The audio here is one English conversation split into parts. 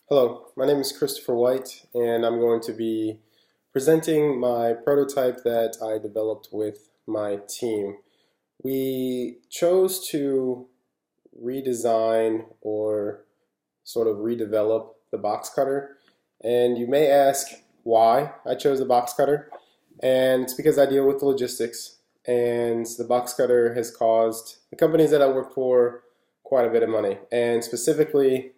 Hello, my name is Christopher White, and I'm going to be presenting my prototype that I developed with my team. We chose to redesign or sort of redevelop the box cutter, and you may ask why I chose the box cutter, and it's because I deal with the logistics, and the box cutter has caused the companies that I work for quite a bit of money, and specifically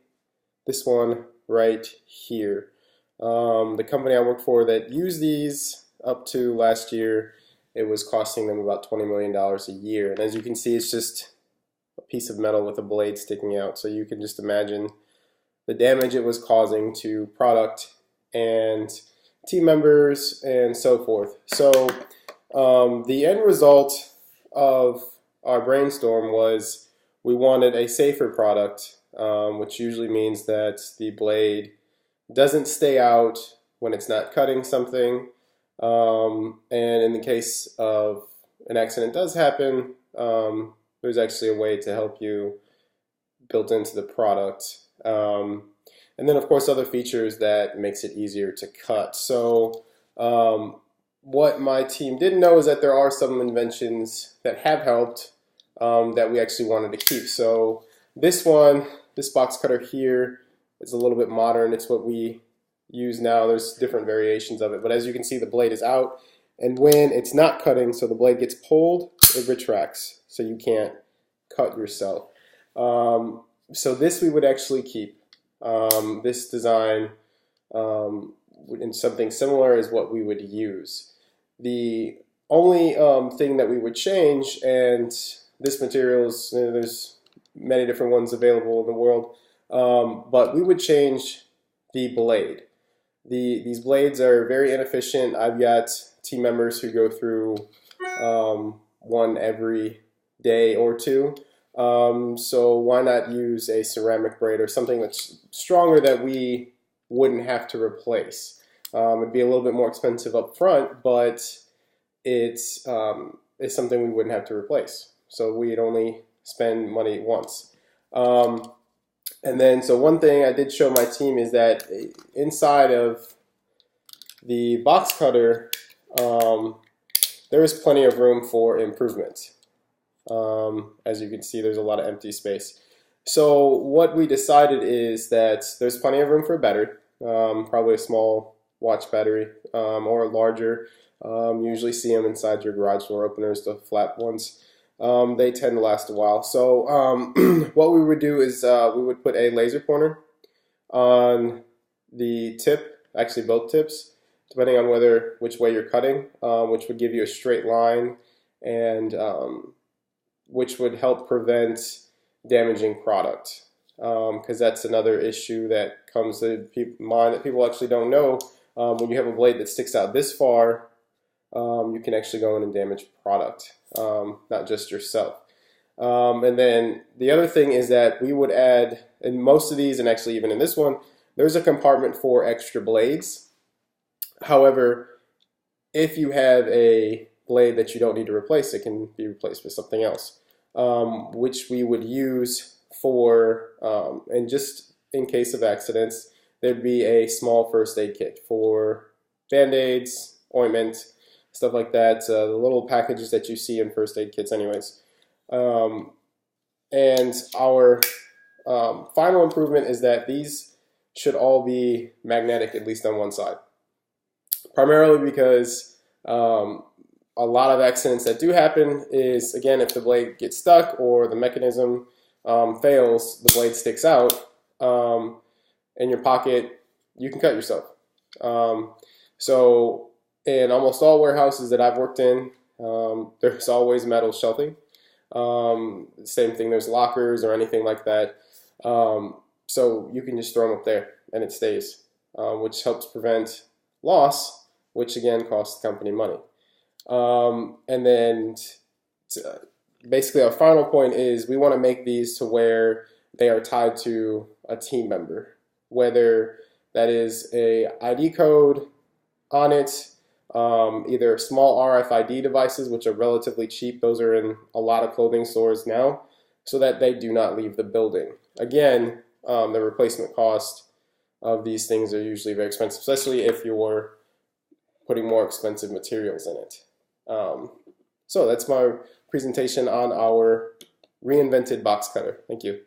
this one right here. The company I work for that used these up to last year, it was costing them about $20 million a year. And as you can see, it's just a piece of metal with a blade sticking out. So you can just imagine the damage it was causing to product and team members and so forth. So the end result of our brainstorm was we wanted a safer product, which usually means that the blade doesn't stay out when it's not cutting something. And in the case of an accident does happen, there's actually a way to help you built into the product. And then, of course, other features that makes it easier to cut. So what my team didn't know is that there are some inventions that have helped that we actually wanted to keep. So this box cutter here is a little bit modern. It's what we use now. There's different variations of it, but as you can see, the blade is out, and when it's not cutting, so the blade gets pulled, it retracts, so you can't cut yourself. So this we would actually keep. This design and something similar is what we would use. The only thing that we would change, and this material is, there's many different ones available in the world, but we would change the blade. These blades are very inefficient. I've got team members who go through one every day or two. So why not use a ceramic blade or something that's stronger that we wouldn't have to replace? It'd be a little bit more expensive up front, but it's something we wouldn't have to replace. So we'd only spend money once. And then, so one thing I did show my team is that inside of the box cutter, there is plenty of room for improvement. As you can see, there's a lot of empty space. So what we decided is that there's plenty of room for a battery, probably a small watch battery or a larger. Usually see them inside your garage door openers, the flat ones. They tend to last a while. So what we would do is we would put a laser pointer on the tip, actually both tips, depending on which way you're cutting, which would give you a straight line and which would help prevent damaging product. Because that's another issue that comes to mind that people actually don't know. When you have a blade that sticks out this far, you can actually go in and damage product, not just yourself. And then the other thing is that we would add, in most of these, and actually even in this one, there's a compartment for extra blades. However, if you have a blade that you don't need to replace, it can be replaced with something else, which we would use for, and just in case of accidents, there'd be a small first aid kit for Band-Aids, ointment, stuff like that, the little packages that you see in first aid kits anyways. And our final improvement is that these should all be magnetic, at least on one side. Primarily because a lot of accidents that do happen is, again, if the blade gets stuck or the mechanism fails, the blade sticks out in your pocket, you can cut yourself. So in almost all warehouses that I've worked in, there's always metal shelving. Same thing, there's lockers or anything like that. So you can just throw them up there and it stays, which helps prevent loss, which again costs the company money. And then basically our final point is we want to make these to where they are tied to a team member, whether that is a ID code on it, either small RFID devices, which are relatively cheap. Those are in a lot of clothing stores now, so that they do not leave the building. Again, the replacement cost of these things are usually very expensive, especially if you're putting more expensive materials in it. So that's my presentation on our reinvented box cutter. Thank you.